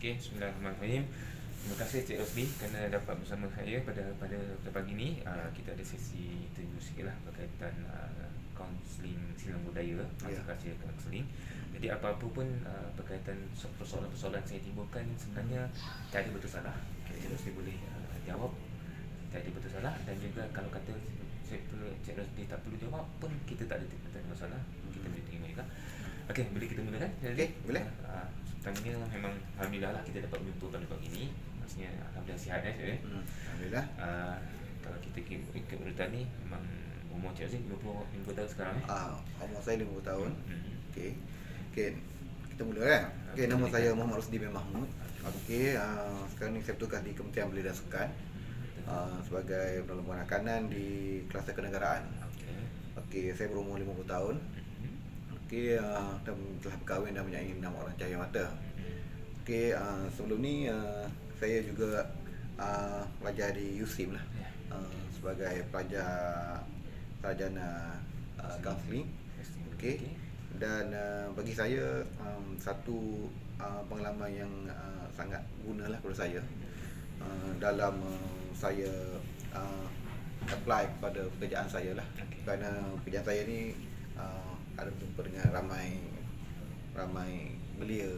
Okey, bismillahirrahmanirrahim. Terima kasih Cik Rosli kerana dapat bersama saya pada pagi ni. Kita ada sesi interview sikitlah berkaitan kaunseling silang budaya, multicultural counselling. Jadi apa-apa pun berkaitan persoalan-persoalan saya timbulkan sebenarnya tak ada betul salah. Cik Rosli boleh jawab, tak ada betul salah, dan juga kalau kata Cik Rosli tak perlu jawab pun kita tak ada masalah. Kita boleh terima juga. Okey, boleh kita mulakan? Okey, boleh. Pertamanya memang alhamdulillah lah kita dapat berjumpa pada pagi ni. Maksudnya alhamdulillah sihat saya. Alhamdulillah. Kalau kita ikut urutan ni memang umur Cik Rosli 50 tahun sekarang Umur saya 50 tahun. Okey. Okey, kita mula kan. Okey, nama Kita saya Muhammad Rosli bin Mahmud. Okey, sekarang ni saya bertugas di Kementerian Belia dan Sukan sebagai penolong makanan di kluster kenegaraan. Okey, saya berumur 50 tahun. Okey, dan telah berkahwin dan mempunyai 6 orang cahaya mata. Okey, sebelum ni saya juga belajar di USIM lah, sebagai pelajar sarjana kaunseling. Okey, dan bagi saya satu pengalaman yang sangat guna lah kepada saya dalam saya apply kepada pekerjaan saya lah. Kerana pekerjaan saya ni ada berjumpa dengan ramai belia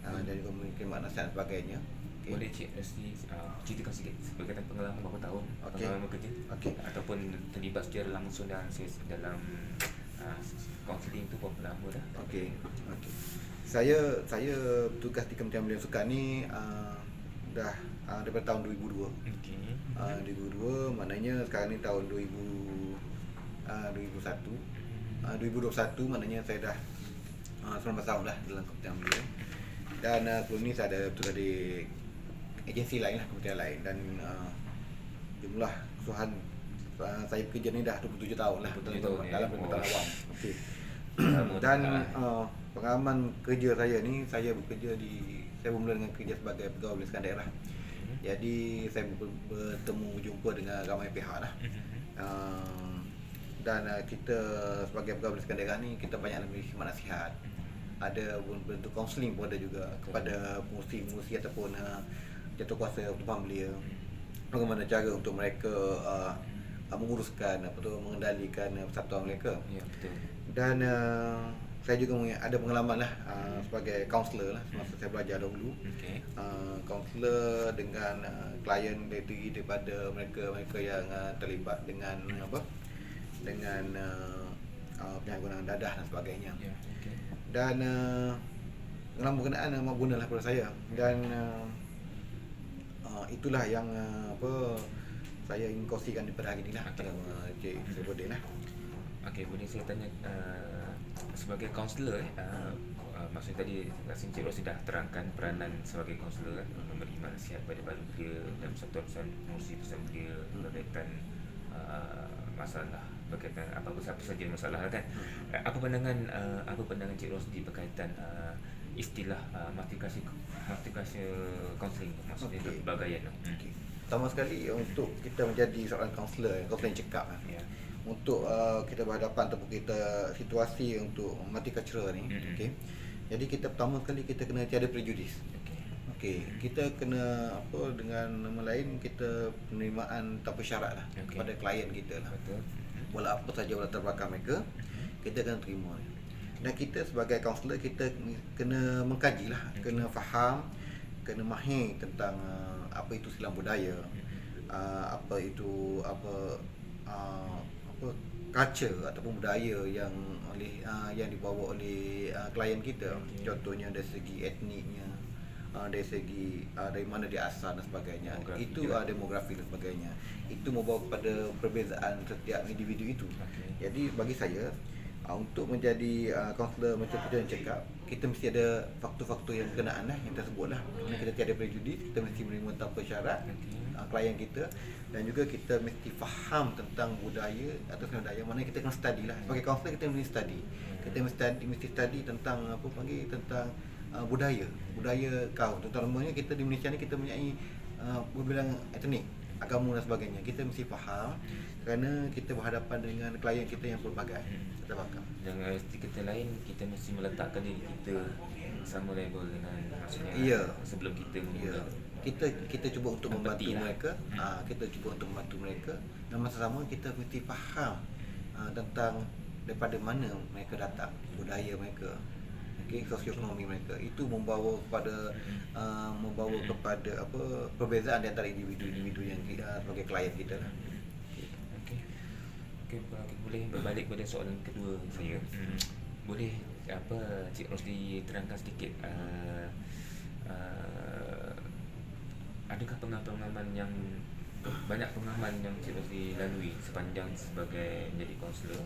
dan juga mungkin makna dan sebagainya. Boleh Cik Rosli ceritakan sikit berkaitan pengalaman berapa tahun pengalaman bekerja ataupun terlibat secara langsung dalam kaunseling tu berapa lama dah? Okey. Saya bertugas di Kementerian Belia dan Sukan ni dah daripada tahun 2002. 2002 maknanya sekarang ni tahun 2021, maknanya saya dah 19 tahun dah dalam Kementerian Belia. Dan sebelum ni saya ada bertugas di agensi lain lah, kementerian lain, dan jumlah keseluruhan saya bekerja ni dah 27 tahun lah dalam pemerintahan awam. Okey. Dan pengalaman kerja saya ni, saya bermula dengan kerja sebagai pegawai belia sukan daerah. Jadi saya berjumpa dengan ramai pihak lah. Dan kita sebagai pegawai belia sukan daerah ni, kita banyak memberi khidmat nasihat. Ada bentuk kaunseling pun ada juga kepada pengurusi ataupun jatuh kuasa tumpang belia. Bagaimana cara untuk mereka menguruskan mengendalikan persatuan mereka. Ya, betul. Dan saya juga ada pengalaman lah sebagai kaunselor lah semasa saya belajar dahulu. Kaunselor dengan klien daripada mereka yang terlibat dengan penyalahgunaan dadah dan sebagainya. Dan pengalaman berkenaan amat guna lah kepada saya, dan itulah yang saya ingin kongsikan pada hari ini lah. Cik Sebudin lah. Okey, boleh saya tanya sebagai kaunselor maksudnya tadi Cik Rosli dah terangkan peranan sebagai kaunselor memberi nasihat kepada belia dan persatuan pengurusi persatuan belia berkaitan masalah berkaitan apa saja masalah kan. Apa pandangan Cik Rosli berkaitan istilah multicultural counselling, maksudnya pelbagaian. Pertama sekali, untuk kita menjadi seorang kaunselor yang cekap untuk kita berhadapan ataupun kita situasi untuk multicultural ni. Jadi kita pertama sekali kita kena tiada prejudis. Kita kena dengan nama lain, kita penerimaan tanpa syarat lah kepada klien kita lah. Walau apa saja latar belakang mereka, kita kena terima. Dan kita sebagai kaunselor, kita kena mengkaji lah, kena faham, kena mahir tentang apa itu silang budaya, apa itu culture ataupun budaya yang dibawa oleh klien kita. Contohnya dari segi etniknya, dari segi dari mana dia asal dan sebagainya, demografi dan sebagainya. Itu membawa kepada perbezaan setiap individu itu. Jadi bagi saya, untuk menjadi kaunselor macam yang cakap, kita mesti ada faktor-faktor yang berkenaan lah, yang tersebut lah. Kita tiada prejudis, kita mesti menerima tanpa syarat klien kita, dan juga kita mesti faham tentang budaya atau budaya mana kita kena study lah. Sebagai kaunselor kita mesti study. Kita mesti study tentang tentang budaya kau. Terutamanya kita di Malaysia ni kita mempunyai berbilang etnik, agama dan sebagainya. Kita mesti faham kerana kita berhadapan dengan klien kita yang pelbagai. Dan dari kita lain, kita mesti meletakkan diri kita sama level dengan maksudnya Ya. sebelum kita Ya. memula. Kita cuba untuk membantu Empathy lah. mereka. Kita cuba untuk membantu mereka. Dan masa sama kita mesti faham tentang daripada mana mereka datang, budaya mereka, okey, sosioekonomi mereka. Itu membawa kepada perbezaan di antara individu-individu yang sebagai klien kita lah. Okey. Okey, boleh berbalik pada soalan kedua saya. Boleh Cik Rosli terangkan sedikit adakah pengalaman yang banyak pengalaman yang Cik Rosli lalui sepanjang sebagai menjadi kaunselor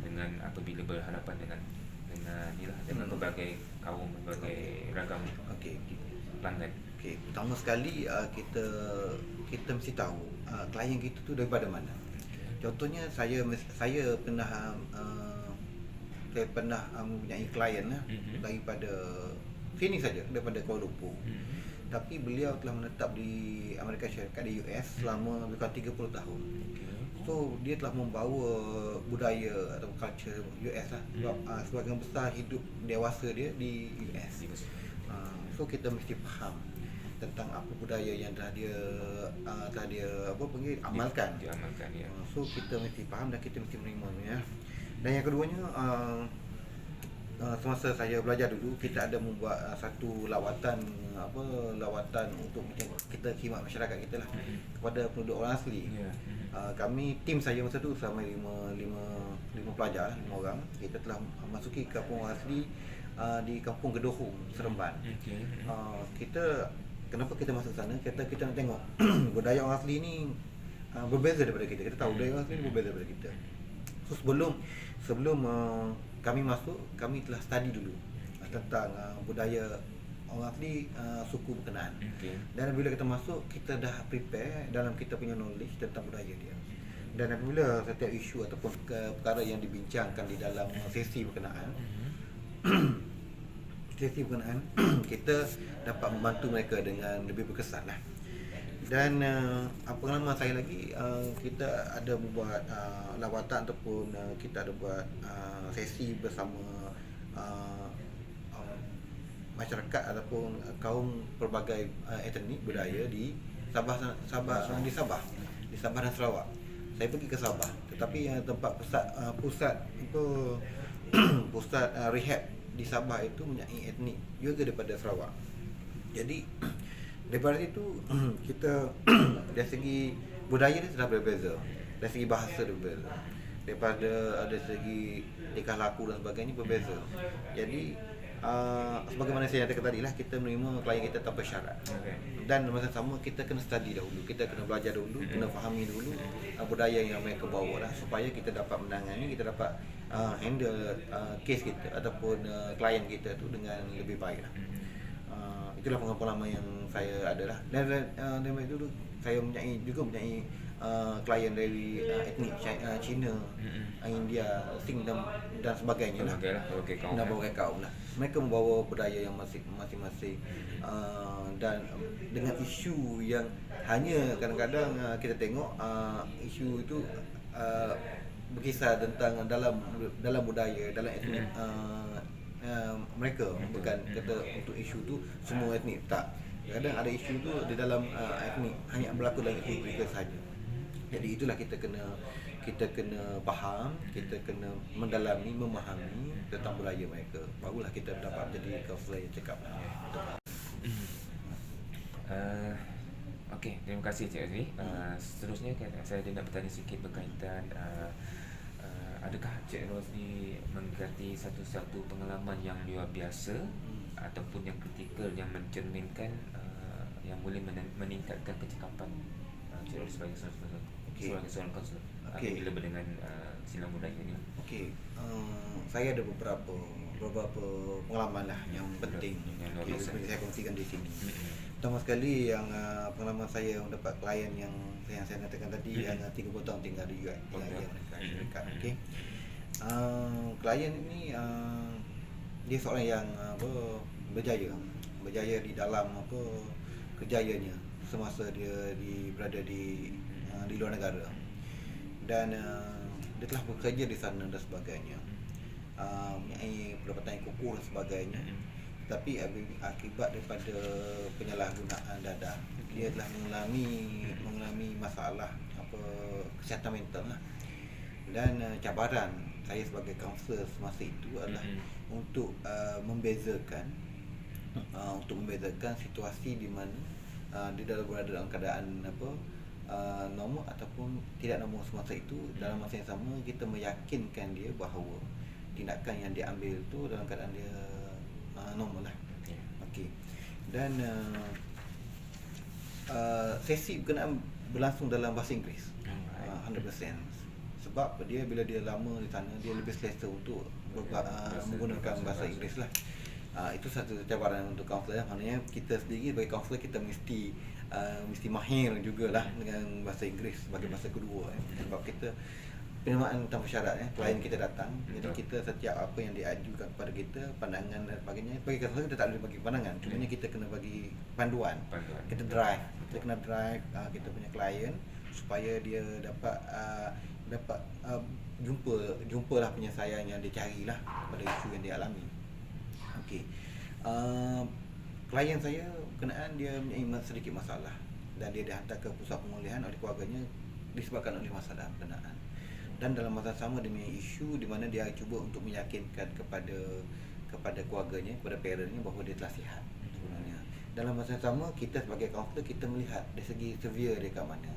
dengan apabila berhadapan dengan berbagai kaum, berbagai ragam pelanggan. Pertama sekali kita mesti tahu klien kita tu daripada mana. Contohnya saya pernah mempunyai klien lah daripada sini saja, daripada Kuala Lumpur. Tapi beliau telah menetap di Amerika Syarikat, di US selama lebih kurang 30 tahun. So dia telah membawa budaya atau culture US lah. Sebab sebahagian besar hidup dewasa dia di US. So kita mesti faham tentang apa budaya yang telah dia amalkan. Diamalkan, ya. So kita mesti faham dan kita mesti menerimanya. Dan yang keduanya, semasa saya belajar dulu, kita ada membuat satu lawatan untuk kita khidmat masyarakat kita lah kepada penduduk orang asli. Kami, tim saya masa tu sampai 5 pelajar, 5 orang. Kita telah masuki kampung orang asli di Kampung Gedohong, Seremban. Kenapa kita masuk sana? Kita nak tengok budaya orang asli ni berbeza daripada kita. Kita tahu budaya orang asli ni berbeza daripada kita. So sebelum kami masuk, kami telah study dulu tentang budaya orang asli suku berkenaan. Dan bila kita masuk, kita dah prepare dalam kita punya knowledge tentang budaya dia. Dan apabila setiap isu ataupun perkara yang dibincangkan di dalam sesi berkenaan kita dapat membantu mereka dengan lebih berkesan lah. Dan pengalaman saya lagi, kita ada membuat lawatan ataupun kita ada buat sesi bersama masyarakat ataupun kaum pelbagai etnik budaya di Sabah dan Sarawak. Saya pergi ke Sabah, tetapi tempat pusat rehab di Sabah itu mempunyai etnik juga daripada Sarawak. Jadi daripada situ kita dari segi budaya dia sudah berbeza, dari segi bahasa dia berbeza, daripada dari segi tingkah laku dan sebagainya berbeza. Jadi sebagaimana saya nyatakan tadi lah, kita menerima klien kita tanpa syarat. Dan masa sama kita kena study dahulu, kita kena belajar dahulu, kena fahami dulu budaya yang mereka bawa lah, supaya kita dapat menangani, kita dapat handle case kita ataupun klien kita tu dengan lebih baik lah. Itulah pengalaman yang saya ada lah. Dan dari itu saya mempunyai klien dari etnik Cina, India, Sing dan sebagainya lah. Berbagai kaum lah. Mereka membawa budaya yang masing-masing dan dengan isu yang hanya kadang-kadang kita tengok isu itu berkisar tentang dalam budaya, dalam etnik mereka, bukan kata untuk isu tu semua etnik, tak. Kadang ada isu tu di dalam etnik, hanya berlaku dalam etnik mereka sahaja. Jadi itulah kita kena faham, kita kena mendalami, memahami tentang budaya mereka. Barulah kita dapat jadi kaunselor yang cakap. Okey, terima kasih Cik Azri. Seterusnya saya nak bertanya sikit berkaitan adakah Cik Rosli mengganti satu-satu pengalaman yang luar biasa ataupun yang kritikal yang mencerminkan yang boleh meningkatkan kecekapan Cik Rosli sebagai seorang kaunselor apabila berdengan silang budaya ini? Saya ada beberapa pengalaman lah yang penting yang saya kongsikan di sini. Pertama sekali yang pengalaman saya mendapat klien yang saya katakan tadi yang 30 tahun tinggal di US Amerika. Klien ini dia seorang yang berjaya di dalam kerjayanya semasa dia berada di luar negara, dan dia telah bekerja di sana dan sebagainya, mempunyai pendapatan yang kukuh dan sebagainya. tapi akibat daripada penyalahgunaan dadah, dia telah mengalami masalah apa kesihatan mental lah. Dan cabaran saya sebagai kaunselor semasa itu adalah untuk membezakan situasi di mana dia berada dalam keadaan normal ataupun tidak normal semasa itu. Dalam masa yang sama kita meyakinkan dia bahawa tindakan yang dia ambil tu dalam keadaan dia normal lah. Okey. Dan sesi berkenaan berlangsung dalam bahasa Inggeris 100%. Sebab bila dia lama di sana, dia lebih selesa untuk menggunakan bahasa Inggeris lah. Itu satu cabaran untuk kaunselor. Maknanya kita sendiri sebagai kaunselor, kita mesti mahir jugalah dengan bahasa Inggeris sebagai bahasa kedua. Sebab kita penerimaan tanpa syarat, klien kita datang, jadi kita setiap apa yang diajukan kepada kita, pandangan dan sebagainya, bagi kaunselor kita tak boleh bagi pandangan, cumanya kita kena bagi panduan. Kita kena drive kita punya klien supaya dia dapat jumpalah penyelesaian yang dia carilah pada isu yang dia alami. Okey. Klien saya berkenaan dia mempunyai sedikit masalah dan dia dihantar ke pusat pemulihan oleh keluarganya disebabkan oleh masalah berkenaan. Dan dalam masa sama dia punya isu di mana dia cuba untuk meyakinkan kepada keluarganya, kepada parentnya bahawa dia telah sihat sebenarnya. Dalam masa sama kita sebagai kaunselor, kita melihat dari segi severe dia kat mana.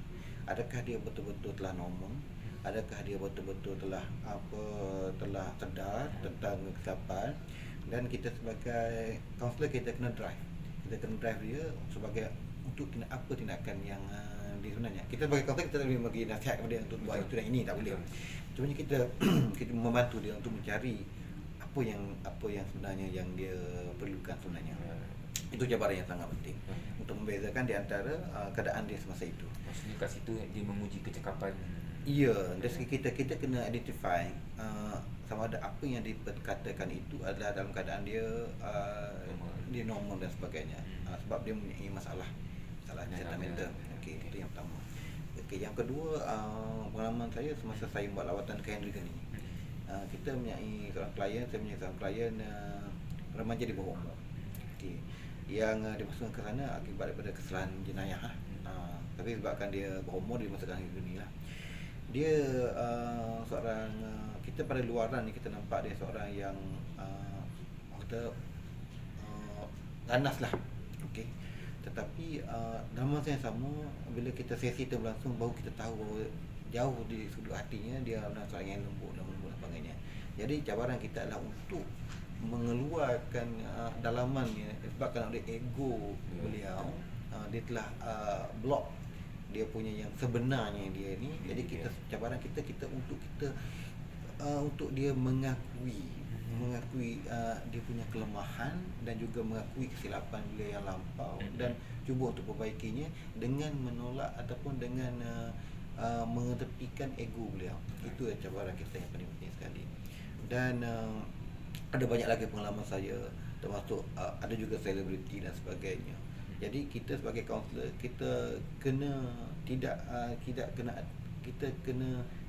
Adakah dia betul-betul telah normal? Adakah dia betul-betul telah sedar tentang kesilapan? Dan kita sebagai kaunselor kita kena drive dia sebagai untuk apa tindakan yang dia sebenarnya. Kita sebagai kaunselor kita tak boleh bagi nasihat kepada dia untuk buat itu dan ini, tak boleh. Cuma kita membantu dia untuk mencari apa yang sebenarnya yang dia perlukan sebenarnya. Itu cabaran yang sangat penting untuk membezakan di antara keadaan dia semasa itu. Maksudnya kat situ dia menguji kecekapan. Ya, dari segi kita kena identify sama ada apa yang dikatakan itu adalah dalam keadaan dia dia normal dan sebagainya. Sebab dia mempunyai masalah kesihatan mental. Okey, itu yang pertama. Okey, yang kedua, pengalaman saya semasa saya buat lawatan ke Henry ni. Kita mempunyai seorang klien remaja di bawah umur. Okey. Yang dimasukkan ke sana akibat daripada kesalahan jenayah lah. Tapi sebabkan dia berumur, dia masukkan Henry ni lah. Dia seorang kita pada luaran ni kita nampak dia seorang yang ganas lah. Okey. Tetapi dalam masa yang sama, bila kita sesi itu berlangsung, baru kita tahu bahawa jauh di sudut hatinya dia adalah seorang yang lembut dan sebagainya. Jadi cabaran kita adalah untuk mengeluarkan dalamannya disebabkan oleh ego beliau. Dia telah block dia punya yang sebenarnya dia ni. Jadi cabaran kita untuk dia mengakui dia punya kelemahan dan juga mengakui kesilapan beliau yang lampau dan cuba untuk perbaikinya dengan menolak ataupun dengan mengetepikan ego beliau. Itu cabaran kita yang paling penting sekali. Dan ada banyak lagi pengalaman saya, termasuk ada juga selebriti dan sebagainya. Jadi kita sebagai kaunselor kita kena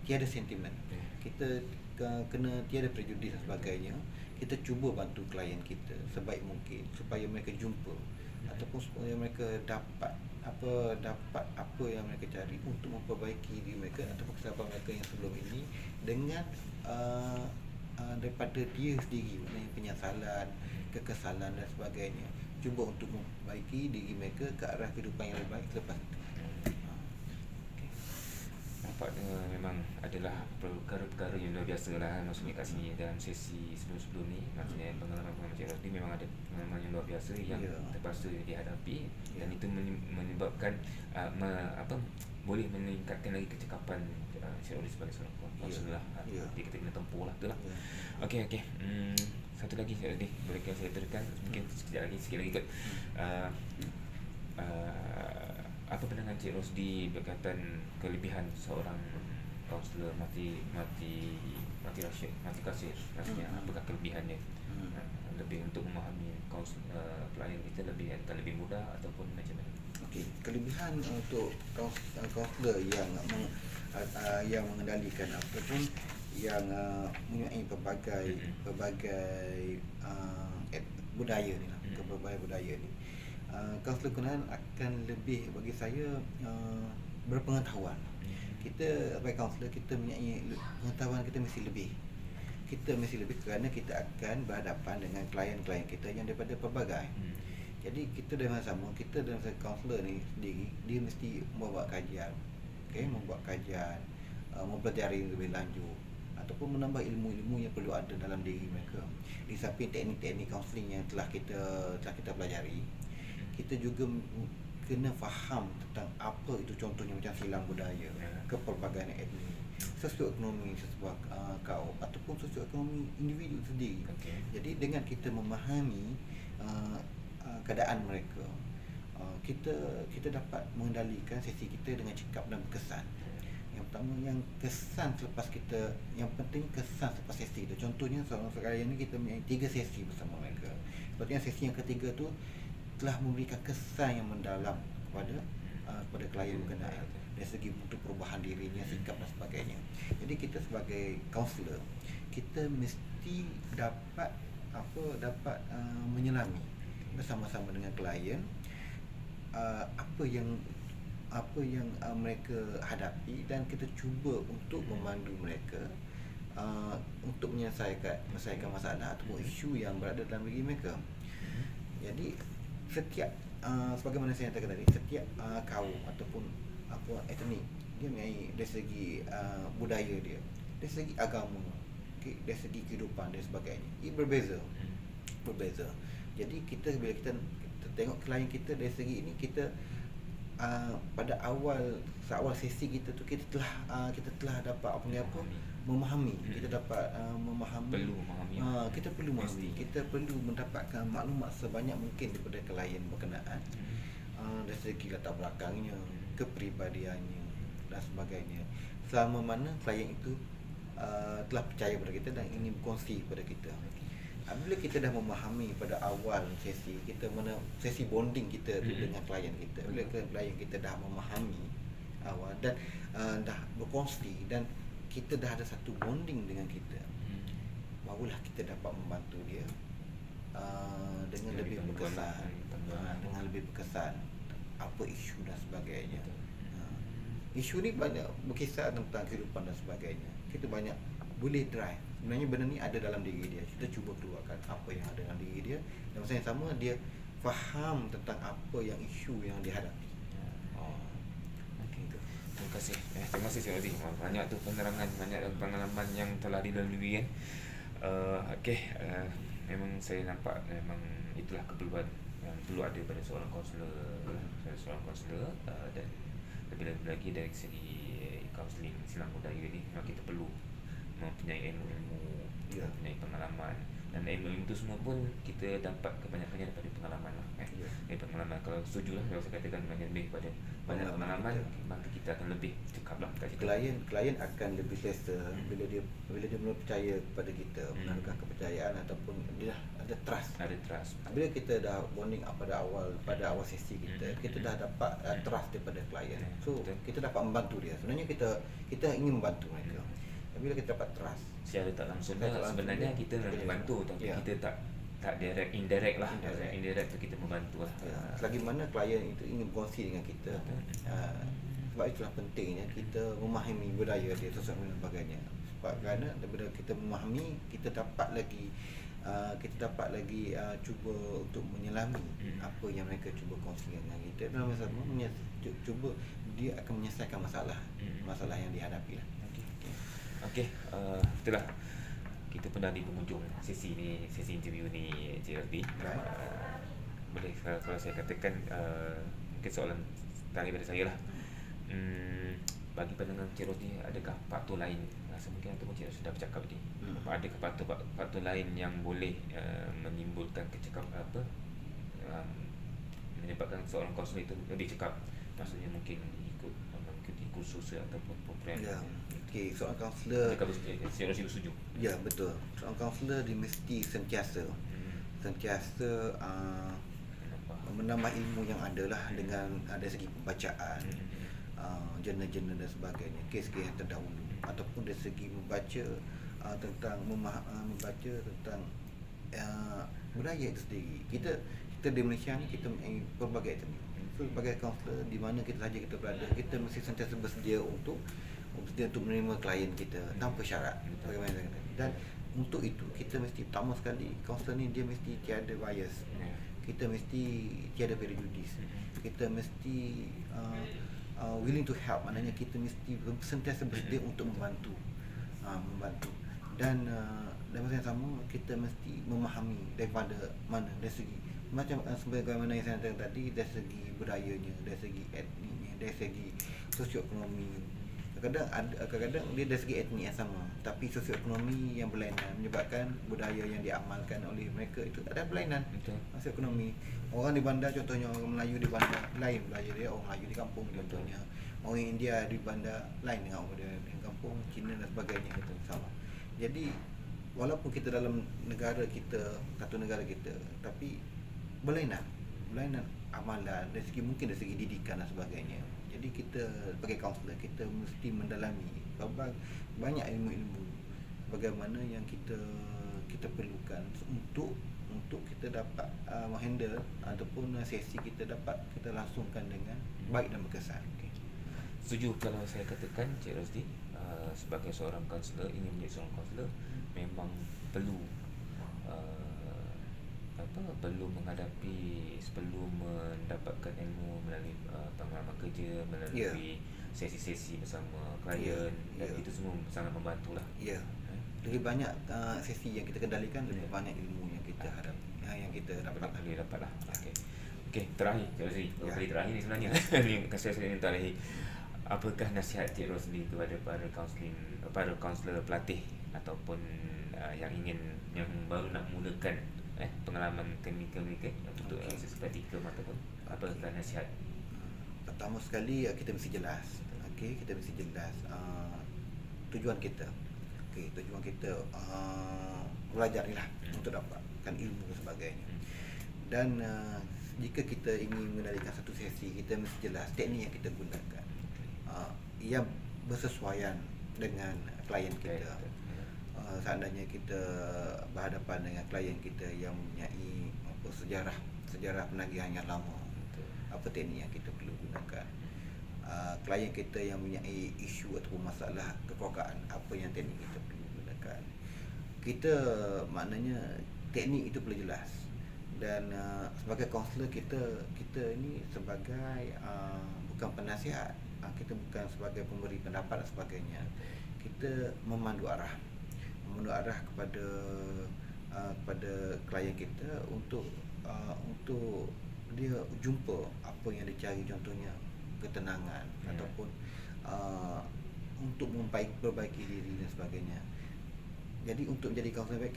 tiada sentimen. Kita kena tiada prejudis dan sebagainya. Kita cuba bantu klien kita sebaik mungkin supaya mereka jumpa ataupun supaya mereka dapat apa yang mereka cari untuk memperbaiki diri mereka ataupun kesilapan mereka yang sebelum ini dengan daripada dia sendiri, maknanya penyesalan, kekesalan dan sebagainya. Cuba untuk memperbaiki diri mereka ke arah kehidupan yang lebih baik selepas itu. Nampaknya memang adalah perkara-perkara yang luar biasa lah, maksudnya kat sini dalam sesi sebelum-sebelum ni. Maksudnya pengalaman Cik Rosdi memang ada pengalaman yang luar biasa yang terpaksa dihadapi dan itu menyebabkan boleh meningkatkan lagi kecekapan Cik Rosdi sebagai seorang kaunselor lah. Jadi kita kena tempuh lah tu lah. Okey. Satu lagi Cik Rosdi, bolehkah saya teruskan mungkin sikit lagi kot. Apa pandangan Cik Rosdi berkaitan kelebihan seorang kaunselor mati kasih rasanya? Apakah kelebihannya? Lebih untuk memahami klien kita lebih mudah ataupun macam mana? Okey, kelebihan untuk kaunselor yang mengendalikan ataupun yang mempunyai pelbagai budaya ni lah, kepelbagaian budaya ni. Kaunselor kenderaan akan lebih, bagi saya, berpengetahuan. Kita sebagai kaunselor, kita mempunyai pengetahuan, kita mesti lebih. Kita mesti lebih kerana kita akan berhadapan dengan klien-klien kita yang daripada pelbagai. Jadi kita dengan sama, kita dalam kaunselor ni sendiri, dia mesti membuat kajian, membuat kajian, mempelajari lebih lanjut ataupun menambah ilmu-ilmu yang perlu ada dalam diri mereka. Di samping teknik-teknik kaunseling yang telah kita pelajari, kita juga kena faham tentang apa itu, contohnya macam silang budaya, kepelbagaian etnik, sosioekonomi sesebuah kaum ataupun sosioekonomi individu sendiri. Jadi dengan kita memahami keadaan mereka, kita dapat mengendalikan sesi kita dengan cekap dan berkesan. Yang pertama, yang kesan selepas kita, yang penting kesan selepas sesi kita. Contohnya seorang klien ni kita mempunyai 3 sesi bersama mereka. Sepertinya sesi yang ketiga tu telah memberikan kesan yang mendalam kepada klien berkenaan dari segi bentuk perubahan dirinya, sikap dan sebagainya. Jadi kita sebagai kaunselor, kita mesti dapat menyelami bersama-sama dengan klien apa yang mereka hadapi, dan kita cuba untuk memandu mereka untuk menyelesaikan masalah atau isu yang berada dalam diri mereka. Jadi setiap sebagaimana saya katakan tadi, setiap kaum ataupun etnik, dia mempunyai dari segi budaya dia, dari segi agama, dari segi kehidupan dan sebagainya, ia berbeza. Jadi bila kita tengok klien kita dari segi ini, kita pada awal sesi kita tu, kita telah dapat memahami. Kita dapat kita perlu memahami, kita perlu mendapatkan maklumat sebanyak mungkin daripada klien berkenaan, dari segi latar belakangnya, kepribadiannya dan sebagainya, selama mana klien itu telah percaya pada kita dan ingin berkongsi pada kita. Bila kita dah memahami pada awal sesi kita, sesi bonding kita dengan klien kita, bila klien kita dah memahami awal dan dah berkongsi dan kita dah ada satu bonding dengan kita, barulah kita dapat membantu dia dengan lebih berkesan apa isu dan sebagainya. Isu ni banyak berkisar tentang kehidupan dan sebagainya. Kita banyak boleh drive. Sebenarnya benda ni ada dalam diri dia. Kita cuba keluarkan apa yang ada dalam diri dia, dan masa yang sama dia faham tentang apa yang isu yang dia hadapi. Terima kasih. Terima kasih Cik Rozi. Banyak tu penerangan, banyak pengalaman yang telah dilalui kan. Memang saya nampak memang itulah keperluan yang perlu ada pada seorang kaunselor, dan lebih lagi dari segi kaunseling silang budaya ni, memang kita perlu mempunyai ilmu-ilmu, mempunyai pengalaman, dan ilmu-ilmu itu semua pun kita dapat kebanyakannya daripada pengalaman lah kan. Dari pengalaman, kalau setuju lah, kalau saya katakan banyak pengalaman, maka kita akan lebih cekap lah kat situ. Klien akan lebih selesa bila dia mula percaya kepada kita, menaruhkan kepercayaan ataupun dia ada trust. Bila kita dah bonding pada awal sesi kita dah dapat trust daripada klien. So kita dapat membantu dia. Sebenarnya kita ingin membantu mereka. Bila kita dapat trust, secara tak langsung sebenarnya kita nak membantu, tapi kita tak direct, indirect tu kita membantu lah. Selagi mana klien itu ingin berkongsi dengan kita, sebab itulah pentingnya kita memahami budaya dia, sosial dan sebagainya. Sebab kerana daripada kita memahami, kita dapat lagi cuba untuk menyelami apa yang mereka cuba kongsikan dengan kita, dan sama cuba dia akan menyelesaikan masalah yang dihadapi lah. Itulah, kita pun dah di penghujung sesi interview ni Cik Razbi. Boleh kalau saya katakan, mungkin soalan terakhir daripada saya lah. Bagi pandangan Cik Razbi, adakah faktor lain, rasa mungkin ataupun Cik Razbi sudah bercakap tadi, adakah faktor lain yang boleh menimbulkan menyebabkan seorang kaunselor itu lebih cekap, maksudnya mungkin mengikuti kursus ataupun program? Seorang kaunselor, Cik Razbi bersetuju? Ya, betul. Seorang kaunselor dia mesti sentiasa menambah ilmu yang ada lah, dengan ada segi pembacaan, jurnal-jurnal dan sebagainya, kes-kes yang terdahulu, ataupun dari segi membaca tentang budaya itu sendiri. Kita di Malaysia ni kita pelbagai etnik. Pelbagai kaunselor di mana kita saja kita berada, kita mesti sentiasa bersedia untuk menerima klien kita tanpa syarat. Bagaimana saya kata. Dan untuk itu kita mesti pertama sekali kaunselor ni dia mesti tiada bias. Kita mesti tiada prejudice. Kita mesti willing to help, maknanya kita mesti sentiasa bersedia untuk membantu. Dan dalam masa yang sama kita mesti memahami daripada mana, dari segi macam sebagaimana yang saya katakan tadi, dari segi budayanya, dari segi etniknya, dari segi sosioekonomi. Kadang-kadang dia dari segi etnik yang sama tapi sosioekonomi yang berlainan, menyebabkan budaya yang diamalkan oleh mereka itu ada berlainan. Sosioekonomi. Orang di bandar, contohnya orang Melayu di bandar lain budaya dia, orang Melayu di kampung contohnya. Orang India di bandar lain dengan orang di kampung, Cina dan sebagainya itu sama. Jadi walaupun kita dalam negara kita, satu negara kita, tapi berlainan amalan dari segi, mungkin dari segi didikan dan sebagainya. Jadi kita sebagai kaunselor kita mesti mendalami banyak ilmu-ilmu bagaimana yang kita perlukan untuk kita dapat menghandle ataupun sesi kita dapat kita langsungkan dengan baik dan berkesan. Setuju kalau saya katakan Cik Rosdi, sebagai seorang kaunselor, ingin menjadi seorang kaunselor memang perlu mendapatkan ilmu melalui pengalaman kerja, melalui sesi-sesi bersama klien, dan itu semua sangat membantulah. Lebih banyak sesi yang kita kendalikan, lebih banyak ilmu yang kita hadapi, yang kita dapatlah. Okey, terakhir Cik Rosdi, kali terakhir ni sebenarnya ni saya ingin terakhir. Apakah nasihat Cik Rosdi kepada para kaunselor pelatih ataupun yang baru nak mulakan pengalaman klinikal mereka untuk sesi praktikum ataupun apakah nasihat? Pertama sekali kita mesti jelas. Kita mesti jelas tujuan kita. Tujuan kita belajar ni lah untuk dapatkan ilmu dan sebagainya. Dan jika kita ingin mengendalikan satu sesi, kita mesti jelas teknik yang kita gunakan yang bersesuaian dengan klien kita. Seandainya kita berhadapan dengan klien kita yang mempunyai sejarah penagihan yang lama, apa teknik yang kita perlu gunakan. Klien kita yang mempunyai isu ataupun masalah kekeluargaan, apa yang teknik kita perlu gunakan. Kita maknanya teknik itu perlu jelas. Dan sebagai kaunselor kita ini sebagai bukan penasihat, kita bukan sebagai pemberi pendapat dan sebagainya. Kita memandu arah kepada klien kita untuk dia jumpa apa yang dia cari, contohnya ketenangan ataupun untuk perbaiki diri dan sebagainya. Jadi untuk menjadi kaunselor baik,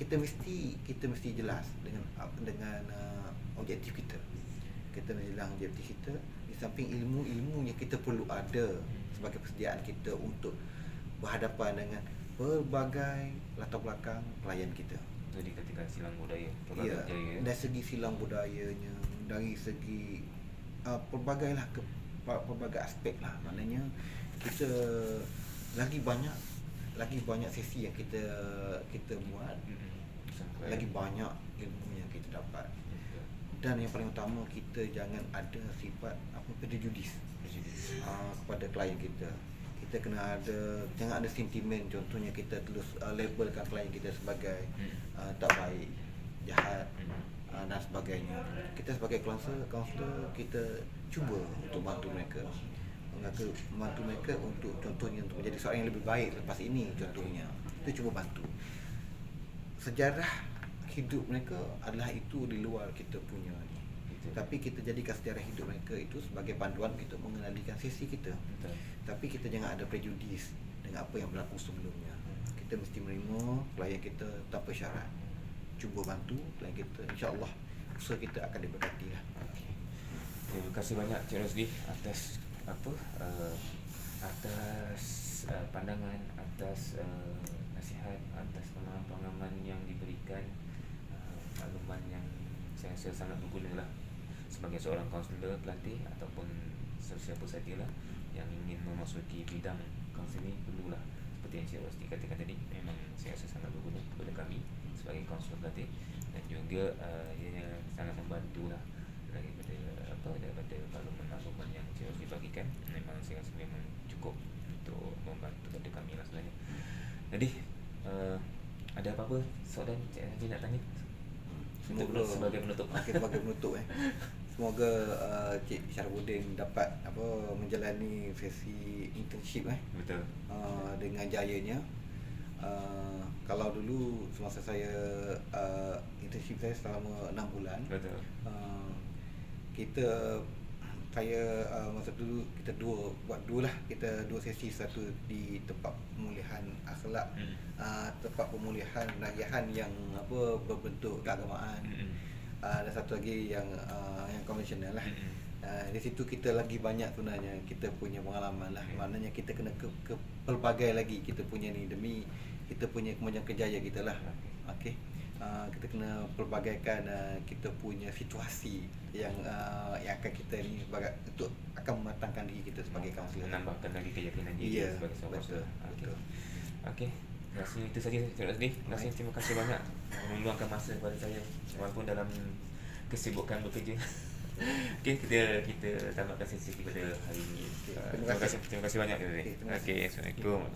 kita mesti jelas dengan objektif kita. Kita mesti jelas objektif kita. Di samping ilmu yang kita perlu ada sebagai persediaan kita untuk berhadapan dengan pelbagai latar belakang klien kita. Jadi ketika silang budaya, dari segi silang budayanya, dari segi pelbagai aspek lah. Maknanya kita lagi banyak sesi yang kita buat, lagi banyak ilmu yang kita dapat. Dan yang paling utama, kita jangan ada sifat prejudis kepada klien kita. Kita jangan ada sentimen, contohnya kita terus labelkan klien kita sebagai tak baik, jahat dan sebagainya. Kita sebagai kaunselor kita cuba untuk bantu mereka untuk contohnya untuk menjadi seorang yang lebih baik lepas ini. Contohnya kita cuba bantu. Sejarah hidup mereka adalah itu di luar kita punya ni. Tapi kita jadikan sejarah hidup mereka itu sebagai panduan kita mengendalikan sesi kita. Tapi kita jangan ada prejudis dengan apa yang berlaku sebelumnya. Kita mesti menerima klien kita tanpa syarat. Cuba bantu klien kita, insya-Allah usaha kita akan diberkati lah. Terima kasih banyak Cik Rosdi atas pandangan, atas nasihat, atas pengalaman yang diberikan, makluman yang saya rasa sangat berguna lah sebagai seorang kaunselor pelatih ataupun sesiapa sajalah yang ingin memasuki bidang kaunseling, perlulah seperti yang Cik Rosdi katakan tadi, memang saya rasa sangat berguna kepada kami sebagai kaunselor pelatih. Dan dan juga ianya sangat membantu lah daripada makluman yang Cik Rosli bagikan. Memang saya rasa memang cukup untuk membantu pada kami lah sebenarnya. Jadi ada apa-apa soalan Cik Rosli nak tanya? Semoga sebagai penutup. Sebagai penutup semoga Cik Syarifudin dapat menjalani sesi internship Betul. dengan jayanya. Kalau dulu semasa saya internship saya selama 6 bulan. Betul. Saya masa dulu kita buat dua sesi, satu di tempat pemulihan akhlak, tempat pemulihan layahan yang berbentuk keagamaan, dan satu lagi yang konvensional lah. Di situ kita lagi banyak sebenarnya kita punya pengalaman lah. Maknanya kita kena ke pelbagai lagi kita punya ni demi kita punya kemajuan kerjaya kita lah. Okey. Kita kena pelbagaikan kita punya situasi yang akan kita ni untuk akan mematangkan diri kita sebagai kaunselor, menambahkan lagi keyakinan diri sebagai seorang kaunselor. Okey. Rasanya itu saja Cik Rosli. Rasanya terima kasih banyak meluangkan masa kepada saya walaupun dalam kesibukan bekerja. Okey, kita tamatkan sesi pada hari ini. Terima kasih banyak. Okey, Assalamualaikum.